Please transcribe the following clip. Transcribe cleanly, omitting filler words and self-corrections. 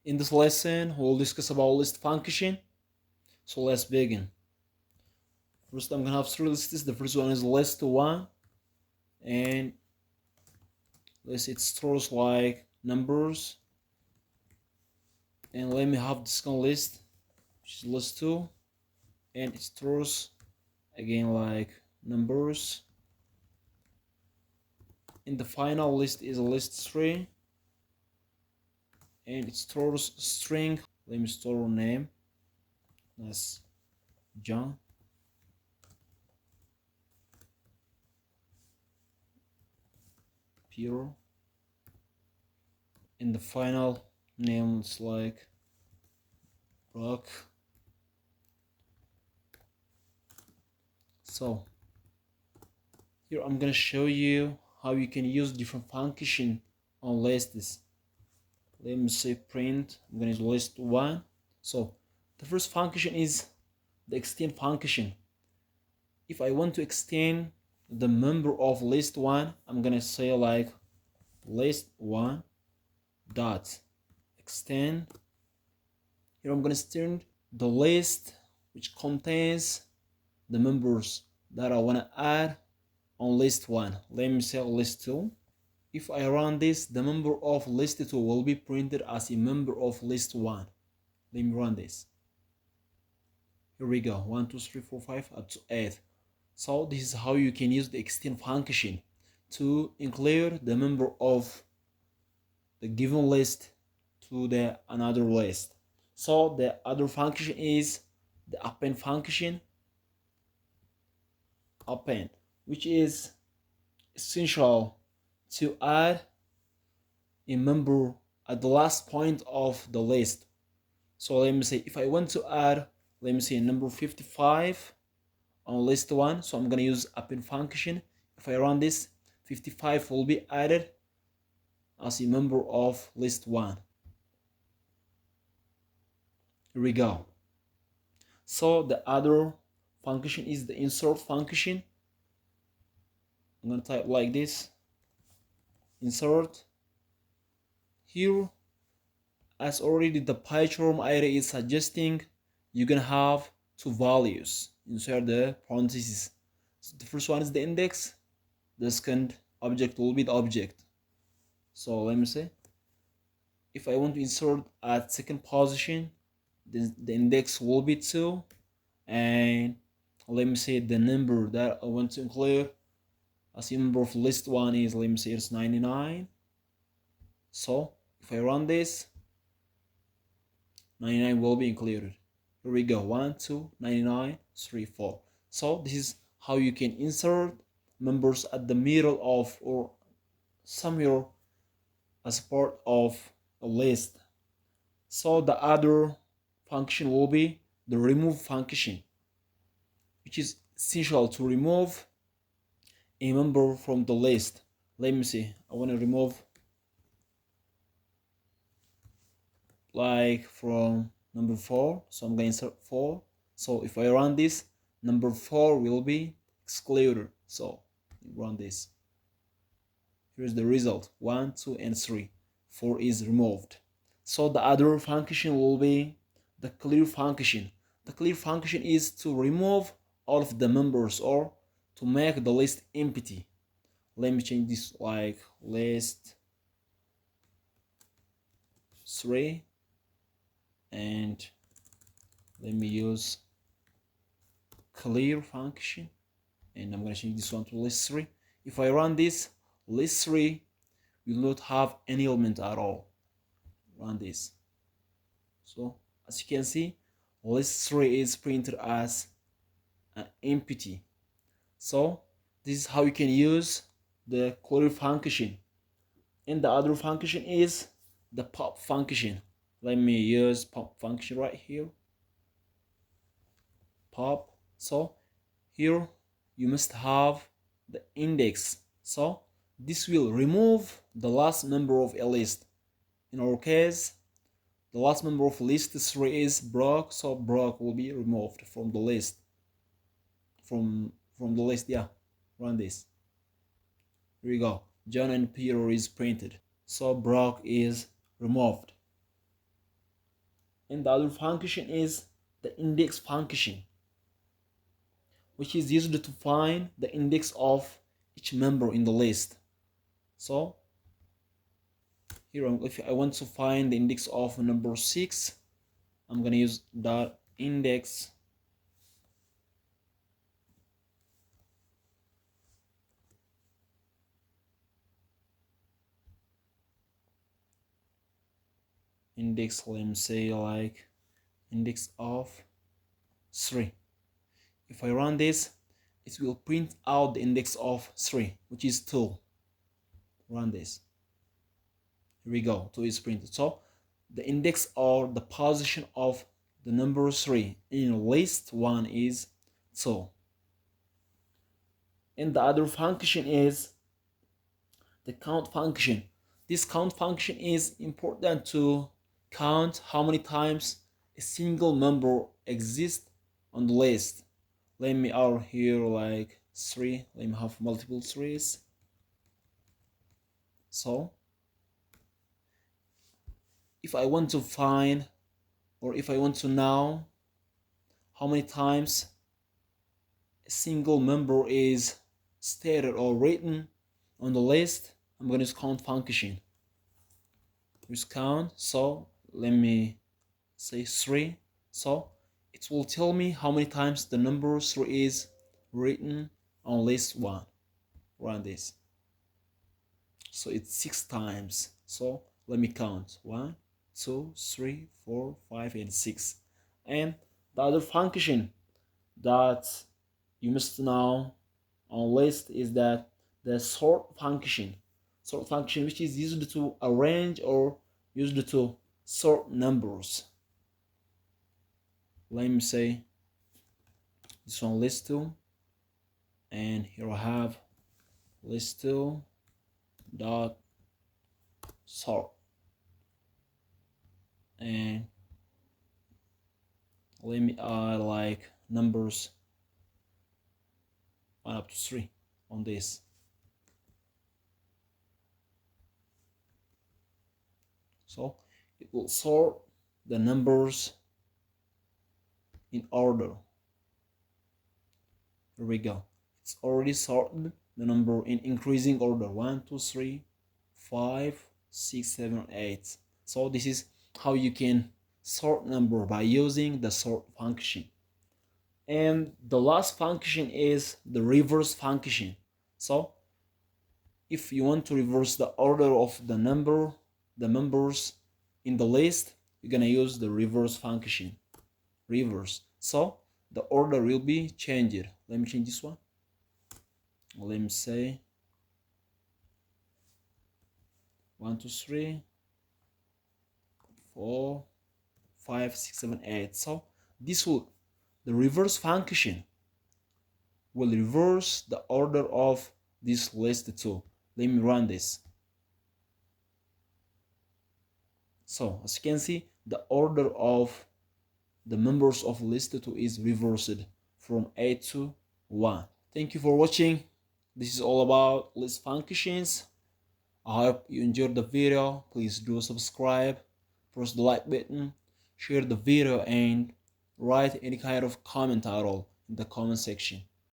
In this lesson, we'll discuss about list function. So let's begin. First, I'm gonna have three lists. The first one is list one, and let's it stores like numbers. And let me have the second list, which is list two, and it stores again like numbers. And the final list is list three, and it stores string. Let me store name. That's John. Peter. And the final name is like Brock. So here I'm gonna show you how you can use different function on lists. Let me say print. I'm gonna use list one. So the first function is the extend function. If I want to extend the member of list one, I'm gonna say like list one dot extend. Here I'm gonna extend the list which contains the members that I wanna add on list one. Let me say list two. If I run this, the member of list two will be printed as a member of list one. Let me run this. Here we go. 1, 2, 3, 4, 5 up to 8. So this is how you can use the extend function to include the member of the given list to the another list. So the other function is the append function. Append, which is essential to add a member at the last point of the list. So let me say if I want to add, let me say number 55 on list one, so I'm gonna use append function. If I run this, 55 will be added as a member of list one. Here we go. So the other function is the insert function. I'm gonna type like this, insert. Here, as already the PyCharm IDE is suggesting, you're gonna have two values inside the parentheses. So the first one is the index, the second object will be the object. So let me say, if I want to insert at second position, then the index will be 2, and let me say the number that I want to include as a member of list one is, let me say it's 99. So if I run this, 99 will be included. Here we go, 1, 2, 99, 3, 4. So this is how you can insert members at the middle of or somewhere as part of a list. So the other function will be the remove function, which is essential to remove a member from the list. Let me see, I want to remove like from number 4, so I'm going to insert 4. So if I run this, number 4 will be excluded. So run this. Here's the result, 1, 2, and 3. 4 is removed. So the other function will be the clear function. The clear function is to remove all of the members or to make the list empty. Let me change this like list 3, and let me use clear function, and I'm going to change this one to list 3. If I run this, list 3 will not have any element at all. Run this. So as you can see, list 3 is printed as an empty. So this is how you can use the clear function. And the other function is the pop function. Let me use pop function right here. Pop. So here you must have the index. So this will remove the last member of a list. In our case, the last member of list 3 is Brock, so Brock will be removed from the list. From the list, yeah. Run this. Here we go. John and Peter is printed. So Brock is removed. And the other function is the index function, which is used to find the index of each member in the list. So here, if I want to find the index of number 6, I'm going to use dot index index, let me say like index of 3. If I run this, it will print out the index of 3, which is 2. Run this. Here we go, 2 is printed. So the index or the position of the number 3 in list 1 is 2. And the other function is the count function. This count function is important to count how many times a single member exists on the list. Let me out here like 3. Let me have multiple 3s. So if I want to find, or if I want to know how many times a single member is stated or written on the list, I'm going to use count function. Use count. So let me say 3. So it will tell me how many times the number 3 is written on list 1. Run this. So it's 6 times. So let me count 1, 2, 3, 4, 5, and 6. And the other function that you must know on list is that the sort function, which is used to arrange or used to sort numbers. Let me say this one list 2, and here I have list 2 dot sort, and let me add like numbers 1 up to 3 on this. So it will sort the numbers in order. Here we go. It's already sorted the number in increasing order: 1, 2, 3, 5, 6, 7, 8. So this is how you can sort number by using the sort function. And the last function is the reverse function. So if you want to reverse the order of the members in the list, you're gonna use the reverse function. Reverse. So the order will be changed. Let me change this one. Let me say 1, 2, 3, 4, 5, 6, 7, 8. So the reverse function will reverse the order of this list 2. Let me run this. So as you can see, the order of the members of list 2 is reversed from 8 to 1. Thank you for watching. This is all about list functions. I hope you enjoyed the video. Please do subscribe, press the like button, share the video, and write any kind of comment at all in the comment section.